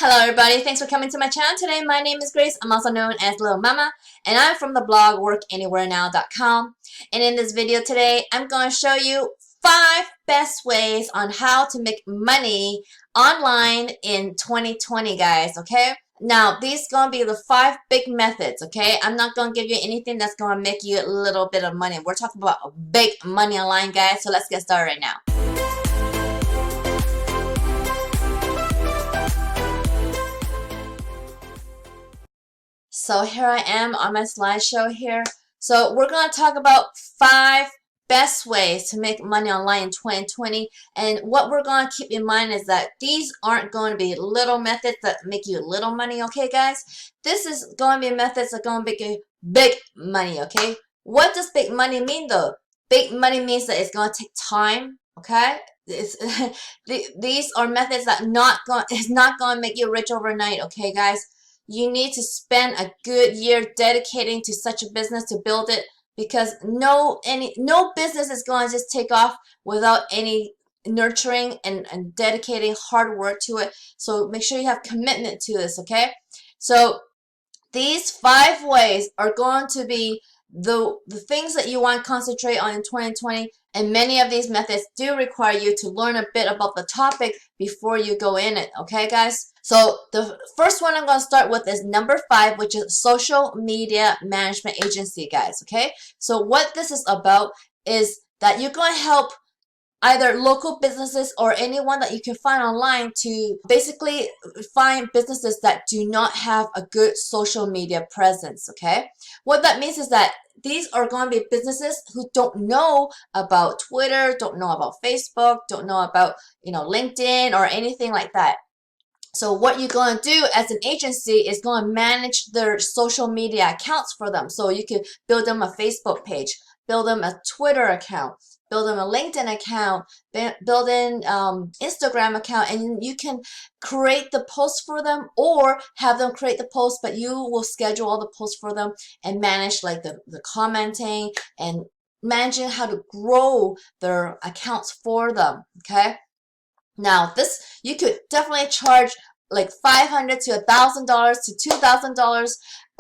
Hello everybody, thanks for coming to my channel today. My name is Grace, I'm also known as Little Mama, and I'm from the blog workanywherenow.com. And in this video today, I'm going to show you 5 best ways on how to make money online in 2020, guys, okay? Now, these going to be the 5 big methods, okay? I'm not going to give you anything that's going to make you a little bit of money. We're talking about big money online, guys, so let's get started right now. So here I am on my slideshow here. So we're going to talk about 5 best ways to make money online in 2020. And what we're going to keep in mind is that these aren't going to be little methods that make you little money, okay guys? This is going to be methods that are going to make you big money, okay? What does big money mean though? Big money means that it's going to take time, okay? These are methods that it's not going to make you rich overnight, okay guys? You need to spend a good year dedicating to such a business to build it, because no business is going to just take off without any nurturing and dedicating hard work to it. So make sure you have commitment to this, okay? So these 5 ways are going to be the things that you want to concentrate on in 2020, and many of these methods do require you to learn a bit about the topic before you go in it, okay guys? So the first one I'm going to start with is number 5, which is social media management agency, guys, okay? So what this is about is that you're going to help either local businesses or anyone that you can find online to basically find businesses that do not have a good social media presence, okay? What that means is that these are going to be businesses who don't know about Twitter, don't know about Facebook, don't know about, LinkedIn or anything like that. So what you're going to do as an agency is going to manage their social media accounts for them. So you can build them a Facebook page, build them a Twitter account, build them a LinkedIn account, build in Instagram account, and you can create the posts for them or have them create the posts, but you will schedule all the posts for them and manage like the commenting and managing how to grow their accounts for them, okay? Now, this you could definitely charge like $500 to $1,000 to $2,000,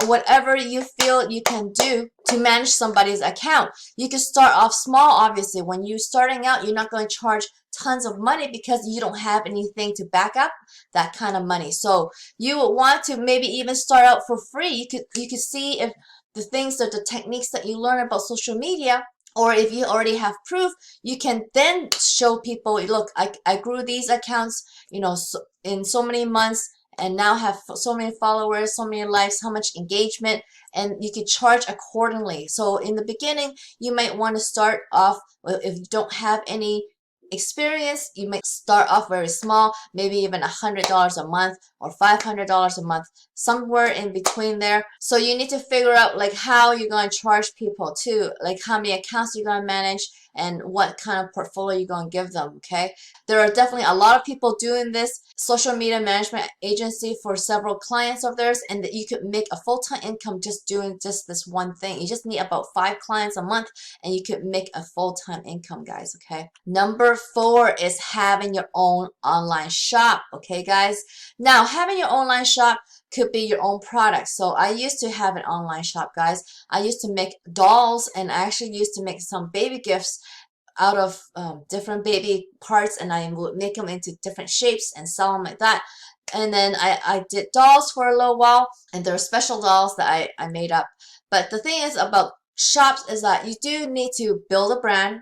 whatever you feel you can do to manage somebody's account. You can start off small, obviously. When you're starting out, you're not going to charge tons of money because you don't have anything to back up that kind of money. So you would want to maybe even start out for free. You could see if the things or the techniques that you learn about social media, or if you already have proof, you can then show people, look, I grew these accounts, in so many months, and now have so many followers, so many likes, how much engagement, and you can charge accordingly. So in the beginning, you might want to start off, if you don't have any experience, you might start off very small, maybe even $100 a month or $500 a month, somewhere in between there. So you need to figure out like how you're going to charge people too, like how many accounts you're going to manage and what kind of portfolio you're going to give them, okay? There are definitely a lot of people doing this social media management agency for several clients of theirs, and that you could make a full-time income just doing just this one thing. You just need about 5 clients a month and you could make a full-time income, guys, okay? Number 4 is having your own online shop, okay guys? Now, having your online shop could be your own product. So I used to have an online shop, guys. I used to make dolls, and I actually used to make some baby gifts out of different baby parts, and I would make them into different shapes and sell them like that. And then I did dolls for a little while, and there are special dolls that I made up. But the thing is about shops is that you do need to build a brand,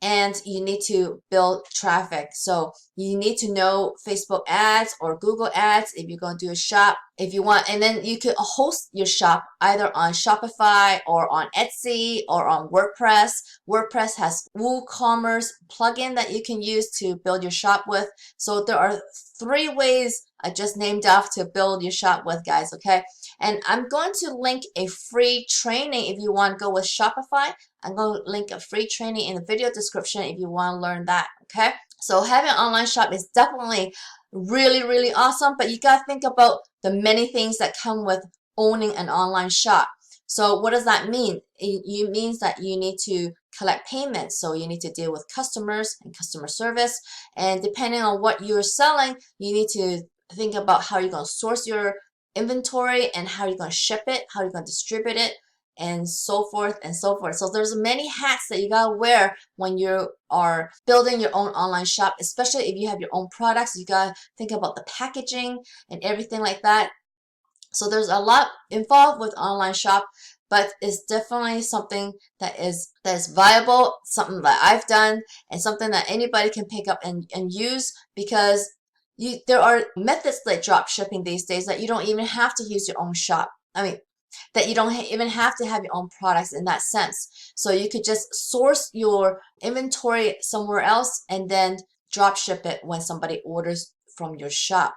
and you need to build traffic. So you need to know Facebook ads or Google ads if you're going to do a shop, if you want. And then you could host your shop either on Shopify or on Etsy or on WordPress. WordPress has WooCommerce plugin that you can use to build your shop with. So there are 3 ways I just named off to build your shop with, guys, okay? And I'm going to link a free training if you want to go with Shopify. I'm going to link a free training in the video description if you want to learn that, okay? So having an online shop is definitely really, really awesome, but you got to think about the many things that come with owning an online shop. So what does that mean? It means that you need to collect payments. So you need to deal with customers and customer service. And depending on what you're selling, you need to think about how you're going to source your inventory and how you're going to ship it, how you're going to distribute it, and so forth and so forth. So there's many hats that you got to wear when you are building your own online shop, especially if you have your own products. You got to think about the packaging and everything like that. So there's a lot involved with online shop, but it's definitely something that is viable, something that I've done, and something that anybody can pick up and use, because there are methods like drop shipping these days that you don't even have to use your own shop. I mean, that you don't even have to have your own products in that sense. So you could just source your inventory somewhere else and then drop ship it when somebody orders from your shop.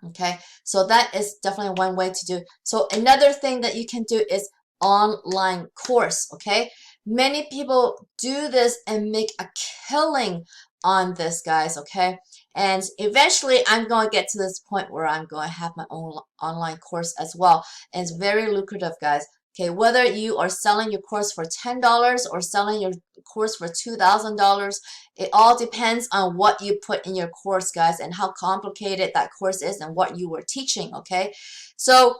Okay, so that is definitely one way to do. So another thing that you can do is online course. Okay, many people do this and make a killing on this, guys. Okay, and eventually I'm going to get to this point where I'm going to have my own online course as well, and it's very lucrative, guys. Okay, whether you are selling your course for $10 or selling your course for $2,000, it all depends on what you put in your course, guys, and how complicated that course is and what you were teaching, okay? So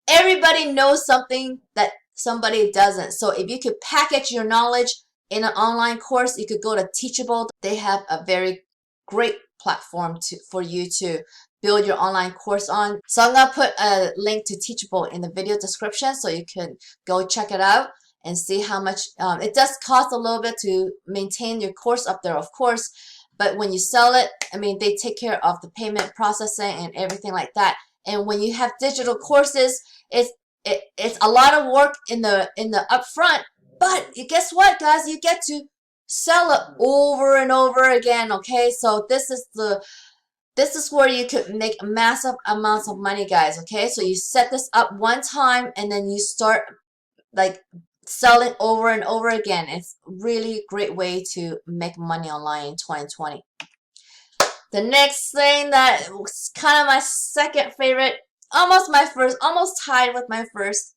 everybody knows something that somebody doesn't. So if you could package your knowledge in an online course, you could go to Teachable. They have a very great platform for you to build your online course on. So I'm gonna put a link to Teachable in the video description so you can go check it out and see how much it does cost a little bit to maintain your course up there, of course, but when you sell it, I mean, they take care of the payment processing and everything like that. And when you have digital courses, it's a lot of work in the upfront, but guess what, guys, you get to sell it over and over again. Okay, so this is where you could make massive amounts of money, guys. Okay, so you set this up one time and then you start like selling over and over again. It's really great way to make money online in 2020. The next thing that was kind of my second favorite, almost my first, almost tied with my first,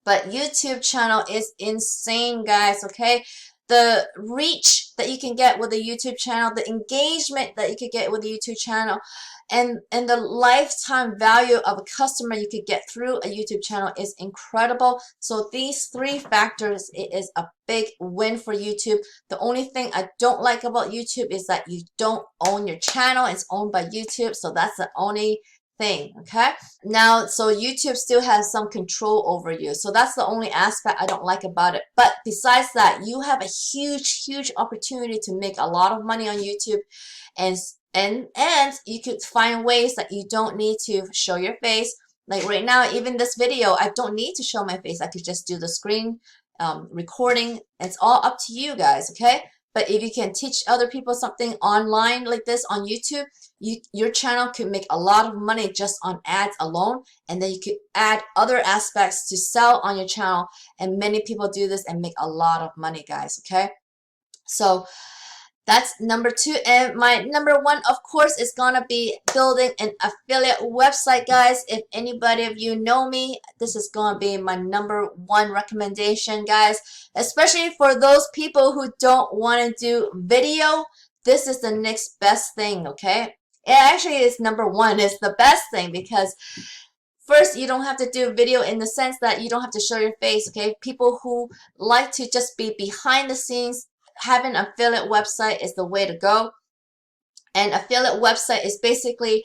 but YouTube channel is insane, guys. Okay, the reach that you can get with a YouTube channel, the engagement that you could get with a YouTube channel, and the lifetime value of a customer you could get through a YouTube channel is incredible. So these three factors, it is a big win for YouTube. The only thing I don't like about YouTube is that you don't own your channel. It's owned by YouTube, so that's the only thing. Okay, now so YouTube still has some control over you, so that's the only aspect I don't like about it. But besides that, you have a huge opportunity to make a lot of money on YouTube, and you could find ways that you don't need to show your face. Like right now, even this video, I don't need to show my face. I could just do the screen recording. It's all up to you guys. Okay, but if you can teach other people something online like this on YouTube, your channel could make a lot of money just on ads alone, and then you could add other aspects to sell on your channel, and many people do this and make a lot of money, guys. Okay, so that's number two. And my number one, of course, is gonna be building an affiliate website, guys. If anybody of you know me, this is gonna be my number one recommendation, guys, especially for those people who don't want to do video. This is the next best thing. Okay, it actually is number one. It's the best thing because first, you don't have to do video in the sense that you don't have to show your face. Okay, people who like to just be behind the scenes, having an affiliate website is the way to go. And affiliate website is basically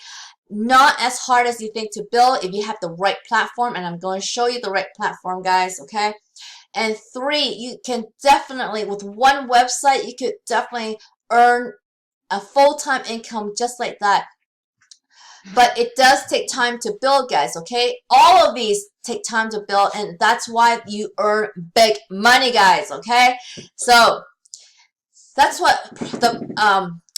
not as hard as you think to build if you have the right platform, and I'm going to show you the right platform, guys. Okay, and three, you can definitely, with one website, you could definitely earn a full-time income just like that. But it does take time to build, guys. Okay, all of these take time to build, and that's why you earn big money, guys. Okay, so that's what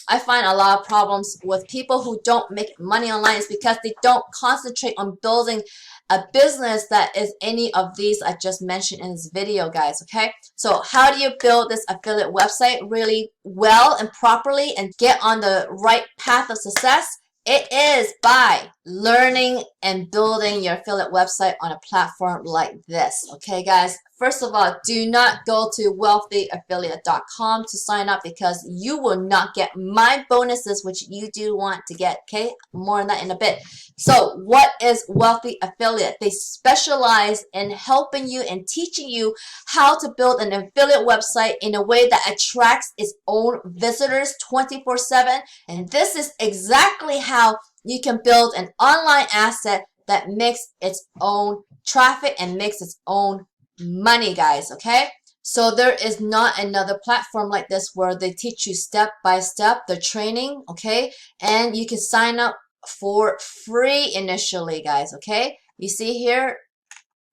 I find a lot of problems with people who don't make money online is because they don't concentrate on building a business that is any of these I just mentioned in this video, guys. Okay, so how do you build this affiliate website really well and properly and get on the right path of success? It is by learning and building your affiliate website on a platform like this. Okay, guys? First of all, do not go to wealthyaffiliate.com to sign up because you will not get my bonuses, which you do want to get. Okay, more on that in a bit. So what is Wealthy Affiliate? They specialize in helping you and teaching you how to build an affiliate website in a way that attracts its own visitors 24/7. And this is exactly how you can build an online asset that makes its own traffic and makes its own money, guys. Okay, so there is not another platform like this where they teach you step by step the training. Okay, and you can sign up for free initially, guys. Okay, you see here,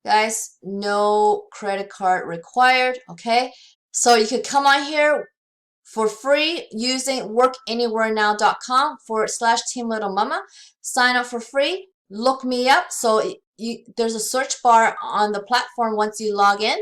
guys, no credit card required. Okay, so you could come on here for free using workanywherenow.com/Team Little Mama. Sign up for free. Look me up. So there's a search bar on the platform once you log in.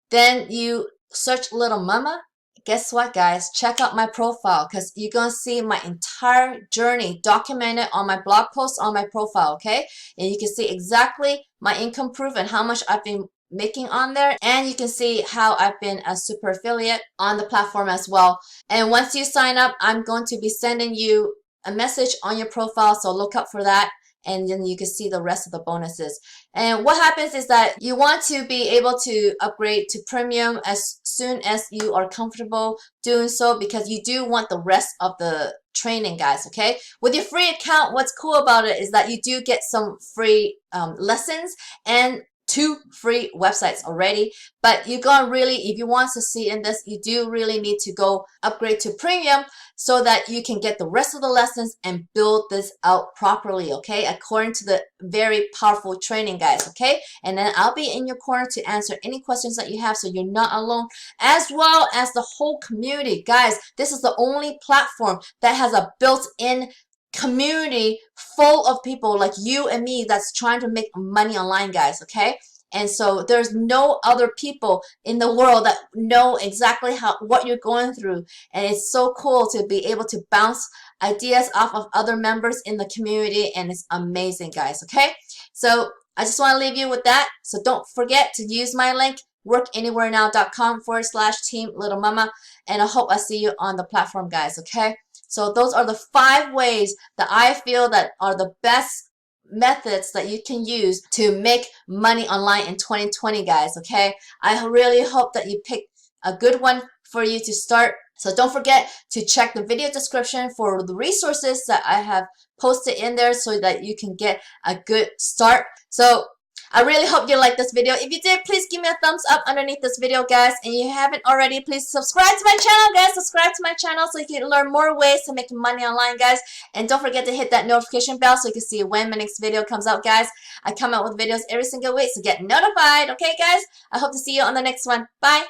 Then you search Little Mama. Guess what, guys? Check out my profile because you're going to see my entire journey documented on my blog post on my profile, okay? And you can see exactly my income proof and how much I've been making on there, and you can see how I've been a super affiliate on the platform as well. And once you sign up, I'm going to be sending you a message on your profile, so look up for that, and then you can see the rest of the bonuses. And what happens is that you want to be able to upgrade to premium as soon as you are comfortable doing so, because you do want the rest of the training, guys. Okay, with your free account, what's cool about it is that you do get some free lessons and 2 free websites already. But you're gonna really, if you want to see in this, you do really need to go upgrade to premium so that you can get the rest of the lessons and build this out properly, okay, according to the very powerful training, guys. Okay, and then I'll be in your corner to answer any questions that you have, so you're not alone, as well as the whole community. Guys, this is the only platform that has a built-in community full of people like you and me that's trying to make money online, guys. Okay, and so there's no other people in the world that know exactly what you're going through, and it's so cool to be able to bounce ideas off of other members in the community, and it's amazing, guys. Okay, so I just want to leave you with that. So don't forget to use my link, workanywherenow.com/Team Little Mama, and I hope I see you on the platform, guys. Okay, so those are the 5 ways that I feel that are the best methods that you can use to make money online in 2020, guys. Okay, I really hope that you pick a good one for you to start. So don't forget to check the video description for the resources that I have posted in there so that you can get a good start. So I really hope you liked this video. If you did, please give me a thumbs up underneath this video, guys. And if you haven't already, please subscribe to my channel, guys. Subscribe to my channel so you can learn more ways to make money online, guys. And don't forget to hit that notification bell so you can see when my next video comes out, guys. I come out with videos every single week, so get notified. Okay, guys? I hope to see you on the next one. Bye.